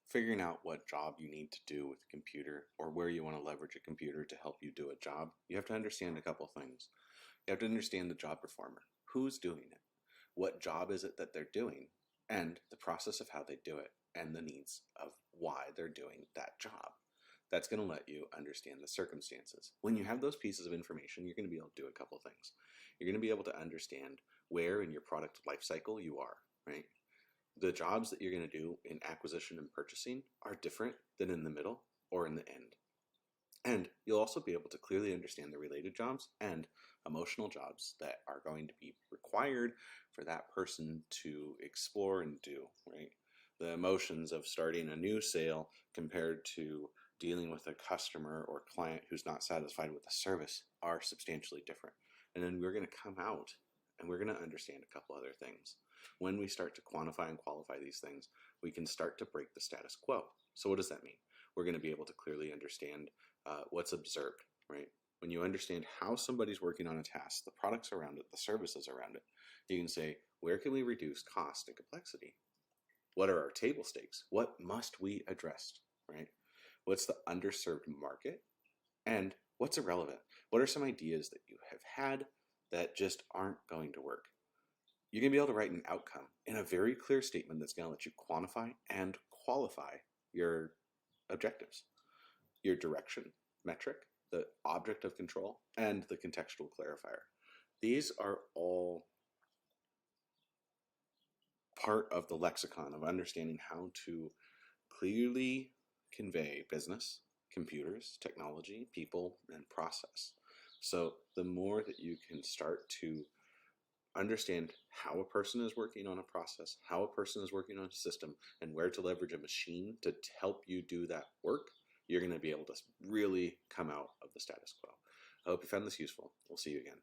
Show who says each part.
Speaker 1: figuring out what job you need to do with a computer or where you want to leverage a computer to help you do a job, you have to understand a couple things. You have to understand the job performer. Who's doing it? What job is it that they're doing? And the process of how they do it and the needs of why they're doing that job. That's going to let you understand the circumstances. When you have those pieces of information, you're going to be able to do a couple things. You're going to be able to understand where in your product life cycle you are, right? The jobs that you're going to do in acquisition and purchasing are different than in the middle or in the end. And you'll also be able to clearly understand the related jobs and emotional jobs that are going to be required for that person to explore and do, right? The emotions of starting a new sale compared to dealing with a customer or client who's not satisfied with the service are substantially different. And then we're going to come out and we're going to understand a couple other things. When we start to quantify and qualify these things, we can start to break the status quo. So what does that mean? We're going to be able to clearly understand what's observed, right? When you understand how somebody's working on a task, the products around it, the services around it, you can say, where can we reduce cost and complexity? What are our table stakes? What must we address, right? What's the underserved market? And what's irrelevant? What are some ideas that you have had that just aren't going to work? You're going to be able to write an outcome in a very clear statement that's going to let you quantify and qualify your objectives, your direction metric, the object of control, and the contextual clarifier. These are all part of the lexicon of understanding how to clearly convey business, computers, technology, people, and process. So the more that you can start to understand how a person is working on a process, how a person is working on a system, and where to leverage a machine to help you do that work, you're going to be able to really come out of the status quo. I hope you found this useful. We'll see you again.